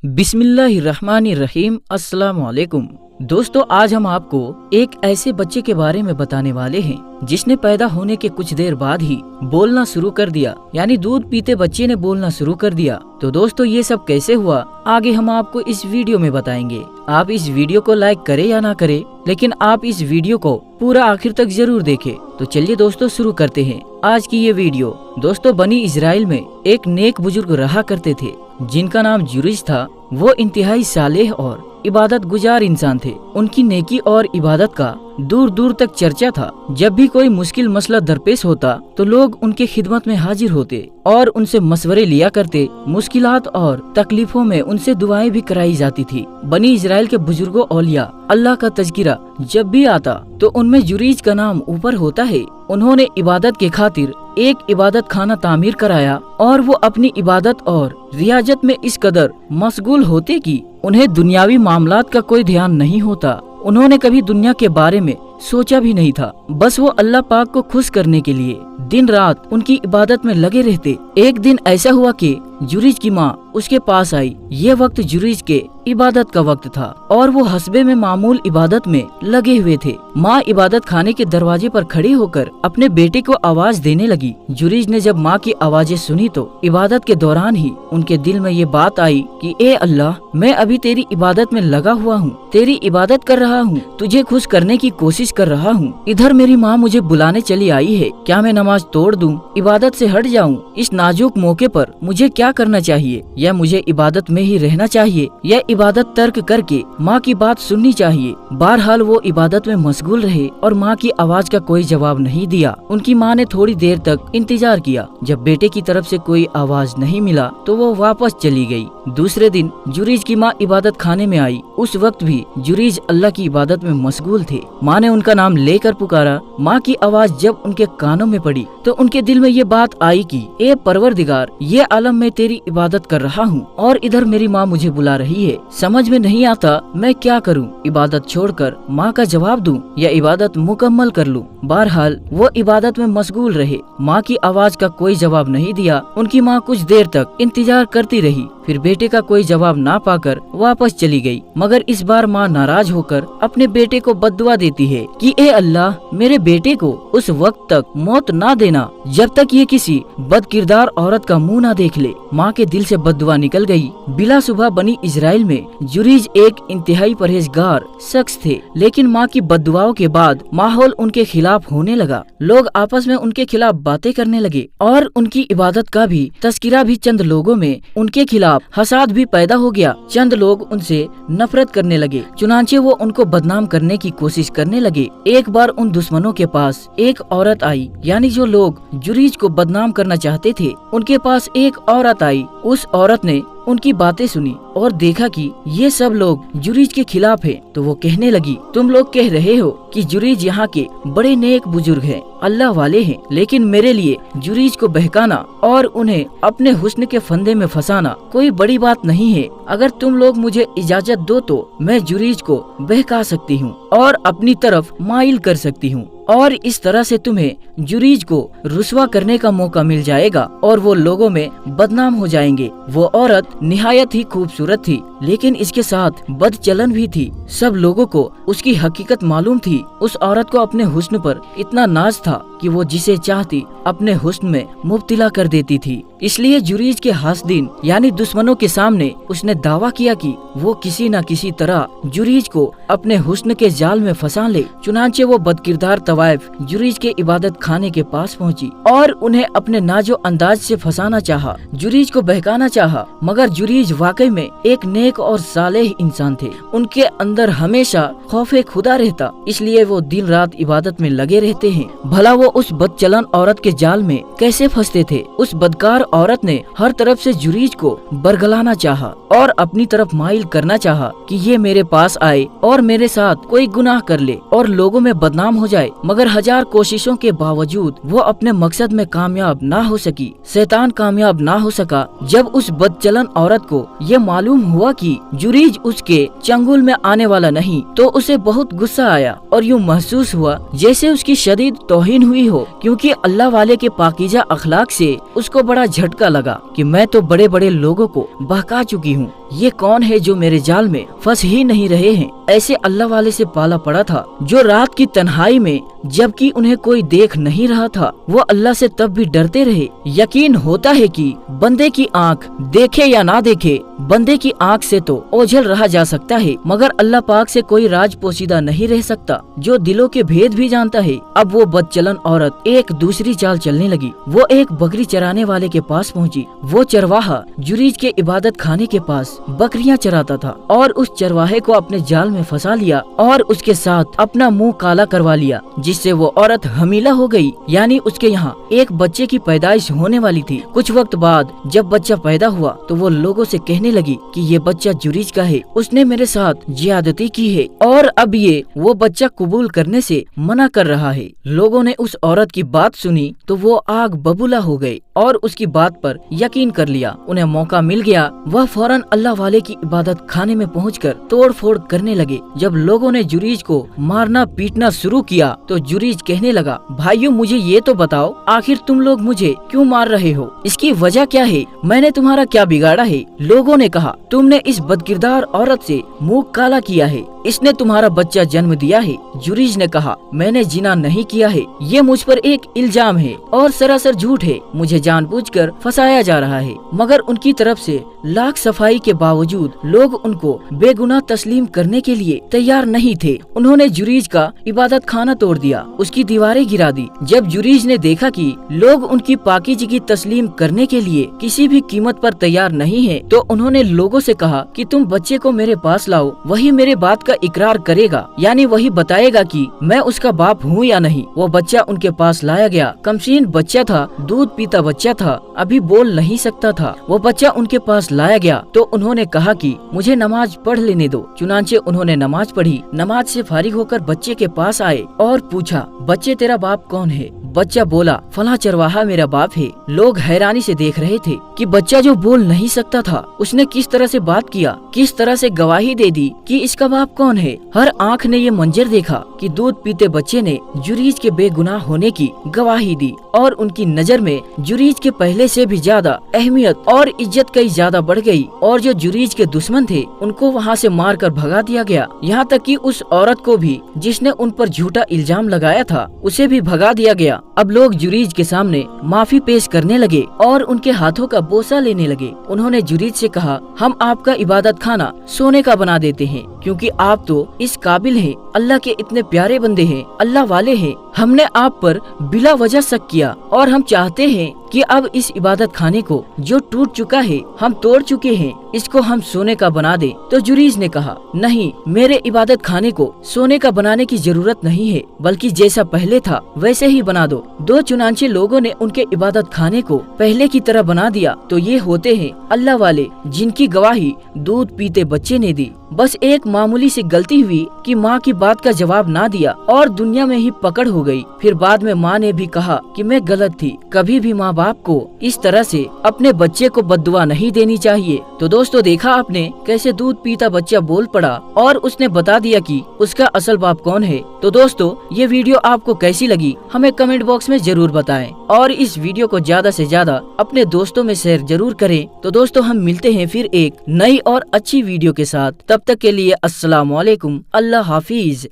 बिस्मिल्लाहिर्रहमानिर्रहीम। अस्सलाम वालेकुम दोस्तों, आज हम आपको एक ऐसे बच्चे के बारे में बताने वाले हैं जिसने पैदा होने के कुछ देर बाद ही बोलना शुरू कर दिया, यानी दूध पीते बच्चे ने बोलना शुरू कर दिया। तो दोस्तों, ये सब कैसे हुआ आगे हम आपको इस वीडियो में बताएंगे। आप इस वीडियो को लाइक करें या ना करें, लेकिन आप इस वीडियो को पूरा आखिर तक जरूर देखें। तो चलिए दोस्तों, शुरू करते हैं आज की ये वीडियो। दोस्तों, बनी इजराइल में एक नेक बुजुर्ग रहा करते थे जिनका नाम जुरैज था। वो इंतहाई सालेह और इबादत गुजार इंसान थे। उनकी नेकी और इबादत का दूर दूर तक चर्चा था। जब भी कोई मुश्किल मसला दरपेश होता तो लोग उनके खिदमत में हाजिर होते और उनसे मशवरे लिया करते। मुश्किलात और तकलीफों में उनसे दुआएं भी कराई जाती थी। बनी इजराइल के बुजुर्गों औलिया अल्लाह का तज़किरा जब भी आता तो उनमें जुरैज का नाम ऊपर होता है। उन्होंने इबादत के खातिर एक इबादत खाना तामीर कराया और वो अपनी इबादत और रियाजत में इस कदर मशगूल होते कि उन्हें दुनियावी मामलात का कोई ध्यान नहीं होता। उन्होंने कभी दुनिया के बारे में सोचा भी नहीं था। बस वो अल्लाह पाक को खुश करने के लिए दिन रात उनकी इबादत में लगे रहते। एक दिन ऐसा हुआ कि जुरैज की माँ उसके पास आई। ये वक्त जुरैज के इबादत का वक्त था और वो हस्बे में मामूल इबादत में लगे हुए थे। माँ इबादत खाने के दरवाजे पर खड़ी होकर अपने बेटे को आवाज देने लगी। जुरैज ने जब माँ की आवाजें सुनी तो इबादत के दौरान ही उनके दिल में ये बात आई कि ए अल्लाह, मैं अभी तेरी इबादत में लगा हुआ हूँ, तेरी इबादत कर रहा हूँ, तुझे खुश करने की कोशिश कर रहा हूँ। इधर मेरी माँ मुझे बुलाने चली आई है। क्या मैं नमाज तोड़ दूँ, इबादत से हट जाऊँ? इस नाजुक मौके पर मुझे क्या करना चाहिए? या मुझे इबादत में ही रहना चाहिए या इबादत तर्क करके माँ की बात सुननी चाहिए? बहरहाल वो इबादत में मशगूल रहे और माँ की आवाज का कोई जवाब नहीं दिया। उनकी माँ ने थोड़ी देर तक इंतजार किया। जब बेटे की तरफ से कोई आवाज नहीं मिला तो वो वापस चली गई। दूसरे दिन जुरैज की माँ इबादत खाने में आई। उस वक्त भी जुरैज अल्लाह की इबादत में मशगूल थे। माँ ने उनका नाम लेकर पुकारा। माँ की आवाज जब उनके कानों में पड़ी तो उनके दिल में ये बात आई कि ए परवरदिगार, ये आलम में तेरी इबादत कर रहा हूँ और इधर मेरी माँ मुझे बुला रही है। समझ में नहीं आता मैं क्या करूँ? इबादत छोड़कर माँ का जवाब दूँ या इबादत मुकम्मल कर लूँ? बहरहाल वो इबादत में मशगूल रहे। माँ की आवाज का कोई जवाब नहीं दिया। उनकी माँ कुछ देर तक इंतजार करती रही। फिर बेटे का कोई जवाब ना पाकर वापस चली गई। मगर इस बार माँ नाराज होकर अपने बेटे को बद्दुआ देती है कि ए अल्लाह, मेरे बेटे को उस वक्त तक मौत ना देना जब तक ये किसी बदकिरदार औरत का मुंह ना देख ले। माँ के दिल से बद्दुआ निकल गई। बिला सुबह बनी इजराइल में जुरैज एक इंतहाई परहेजगार शख्स थे, लेकिन माँ की बद्दुआओं के बाद माहौल उनके खिलाफ होने लगा। लोग आपस में उनके खिलाफ बातें करने लगे और उनकी इबादत का भी तस्किरा भी चंद लोगों में उनके खिलाफ हसाद भी पैदा हो गया। चंद लोग उनसे नफरत करने लगे, चुनांचे वो उनको बदनाम करने की कोशिश करने लगे। एक बार उन दुश्मनों के पास एक औरत आई, यानी जो लोग जुरैज को बदनाम करना चाहते थे उनके पास एक औरत आई। उस औरत ने उनकी बातें सुनी और देखा कि ये सब लोग जुरैज के खिलाफ हैं। तो वो कहने लगी, तुम लोग कह रहे हो कि जुरैज यहाँ के बड़े नेक बुजुर्ग हैं, अल्लाह वाले हैं, लेकिन मेरे लिए जुरैज को बहकाना और उन्हें अपने हुस्न के फंदे में फंसाना कोई बड़ी बात नहीं है। अगर तुम लोग मुझे इजाजत दो तो मैं जुरैज को बहका सकती हूँ और अपनी तरफ माइल कर सकती हूँ और इस तरह से तुम्हें जुरैज को रुस्वा करने का मौका मिल जाएगा और वो लोगों में बदनाम हो जाएंगे। वो औरत निहायत ही खूबसूरत थी, लेकिन इसके साथ बदचलन भी थी। सब लोगों को उसकी हकीकत मालूम थी। उस औरत को अपने हुस्न पर इतना नाज था कि वो जिसे चाहती अपने हुस्न में मुब्तिला कर देती थी। इसलिए जुरैज के हासदीन यानी दुश्मनों के सामने उसने दावा किया कि वो किसी न किसी तरह जुरैज को अपने हुस्न के जाल में फंसा ले। चुनांचे वो बदकिरदार तवाइफ जुरैज के इबादत खाने के पास पहुंची और उन्हें अपने नाजो अंदाज से फंसाना चाहा, जुरैज को बहकाना चाहा। मगर जुरैज वाकई में एक नेक और सालेह इंसान थे। उनके अंदर हमेशा खौफे खुदा रहता, इसलिए वो दिन रात इबादत में लगे रहते हैं। भला वो उस बदचलन औरत के जाल में कैसे फंसते थे? उस बदकार औरत ने हर तरफ से जुरैज को बरगलाना चाहा और अपनी तरफ माइल करना चाहा कि ये मेरे पास आए और मेरे साथ कोई गुनाह कर ले और लोगों में बदनाम हो जाए। मगर हजार कोशिशों के बावजूद वो अपने मकसद में कामयाब ना हो सकी। शैतान कामयाब ना हो सका। जब उस बदचलन औरत को ये मालूम हुआ कि जुरीज उसके चंगुल में आने वाला नहीं, तो उसे बहुत गुस्सा आया और यूँ महसूस हुआ जैसे उसकी शदीद तौहीन हुई हो, क्योंकि अल्लाह वाले के पाकीजा अखलाक से उसको बड़ा झटका लगा कि मैं तो बड़े बड़े लोगों को बहका चुकी हूँ, ये कौन है जो मेरे जाल में फंस ही नहीं रहे हैं। ऐसे अल्लाह वाले से पाला पड़ा था जो रात की तन्हाई में, जबकि उन्हें कोई देख नहीं रहा था, वो अल्लाह से तब भी डरते रहे। यकीन होता है कि बंदे की आंख देखे या ना देखे, बंदे की आंख से तो ओझल रहा जा सकता है, मगर अल्लाह पाक से कोई राज पोशीदा नहीं रह सकता जो दिलों के भेद भी जानता है। अब वो बदचलन औरत एक दूसरी चाल चलने लगी। वो एक बकरी चराने वाले के पास पहुंची। वो चरवाहा जुरीज के इबादत खाने के पास बकरियां चराता था और उस चरवाहे को अपने जाल में फंसा लिया और उसके साथ अपना मुंह काला करवा लिया, जिससे वो औरत हमीला हो गई, यानी उसके यहाँ एक बच्चे की पैदाइश होने वाली थी। कुछ वक्त बाद जब बच्चा पैदा हुआ तो वो लोगों से कहने लगी कि ये बच्चा जुरीज का है, उसने मेरे साथ ज्यादती की है और अब ये वो बच्चा कबूल करने से मना कर रहा है। लोगों ने उस औरत की बात सुनी तो वो आग बबूला हो गए और उसकी बात पर यकीन कर लिया। उन्हें मौका मिल गया, वह फौरन अल्लाह वाले की इबादत खाने में पहुंचकर तोड़ फोड़ करने लगे। जब लोगों ने जुरीज को मारना पीटना शुरू किया तो जुरीज कहने लगा, भाइयों मुझे ये तो बताओ, आखिर तुम लोग मुझे क्यों मार रहे हो? इसकी वजह क्या है? मैंने तुम्हारा क्या बिगाड़ा है? लोगों ने कहा, तुमने इस बदकिरदार औरत से मुंह काला किया है, इसने तुम्हारा बच्चा जन्म दिया है। जुरीज ने कहा, मैंने जिना नहीं किया है, ये मुझ पर एक इल्जाम है और सरासर झूठ है, मुझे जानबूझकर फंसाया जा रहा है। मगर उनकी तरफ से लाख सफाई के बावजूद लोग उनको बेगुनाह तस्लीम करने के लिए तैयार नहीं थे। उन्होंने जुरीज का इबादत खाना तोड़ दिया, उसकी दीवारें गिरा दी। जब जुरीज ने देखा कि लोग उनकी पाकीज़गी तस्लीम करने के लिए किसी भी कीमत पर तैयार नहीं है, तो उन्होंने लोगों से कहा कि तुम बच्चे को मेरे पास लाओ, वही मेरे बात का इकरार करेगा, यानी वही बताएगा कि मैं उसका बाप हूँ या नहीं। वो बच्चा उनके पास लाया गया। कमसीन बच्चा था, दूध पीता बच्चा था, अभी बोल नहीं सकता था। वो बच्चा उनके पास लाया गया तो उन्होंने कहा कि मुझे नमाज पढ़ लेने दो। चुनांचे उन्होंने नमाज पढ़ी। नमाज से फारिग होकर बच्चे के पास आए और पूछा, बच्चे तेरा बाप कौन है? बच्चा बोला, फला चरवाहा मेरा बाप है। लोग हैरानी से देख रहे थे कि बच्चा जो बोल नहीं सकता था, उसने किस तरह से बात किया, किस तरह से गवाही दे दी कि इसका बाप कौन है। हर आंख ने ये मंजर देखा कि दूध पीते बच्चे ने जुरीज के बेगुनाह होने की गवाही दी और उनकी नजर में जुरीज के पहले से भी ज्यादा अहमियत और इज्जत कई ज्यादा बढ़ गई और जो जुरीज के दुश्मन थे उनको वहाँ से मार कर भगा दिया गया। यहाँ तक कि उस औरत को भी जिसने उन पर झूठा इल्जाम लगाया था, उसे भी भगा दिया गया। अब लोग जुरीज के सामने माफी पेश करने लगे और उनके हाथों का बोसा लेने लगे। उन्होंने जुरीज से कहा, हम आपका इबादत खाना सोने का बना देते हैं, क्योंकि आप तो इस काबिल हैं, अल्लाह के इतने प्यारे बंदे हैं, अल्लाह वाले हैं। हमने आप पर बिला वजह शक किया और हम चाहते हैं कि अब इस इबादत खाने को जो टूट चुका है, हम तोड़ चुके हैं, इसको हम सोने का बना दें। तो जुरीज ने कहा, नहीं, मेरे इबादत खाने को सोने का बनाने की जरूरत नहीं है, बल्कि जैसा पहले था वैसे ही बना दो। दो चुनांचे लोगों ने उनके इबादत खाने को पहले की तरह बना दिया तो ये होते हैं अल्लाह वाले, जिनकी गवाही दूध पीते बच्चे ने दी। बस एक मामूली सी गलती हुई कि माँ की बात का जवाब ना दिया और दुनिया में ही पकड़ हो गई। फिर बाद में माँ ने भी कहा कि मैं गलत थी। कभी भी माँ बाप को इस तरह से अपने बच्चे को बद्दुआ नहीं देनी चाहिए। तो दोस्तों, देखा आपने कैसे दूध पीता बच्चा बोल पड़ा और उसने बता दिया कि उसका असल बाप कौन है। तो दोस्तों, ये वीडियो आपको कैसी लगी हमें कमेंट बॉक्स में जरूर बताएं और इस वीडियो को ज्यादा से ज्यादा अपने दोस्तों में शेयर जरूर करें। तो दोस्तों, हम मिलते हैं फिर एक नई और अच्छी वीडियो के साथ। तब तक के लिए अस्सलाम वालेकुम, अल्लाह हाफिज।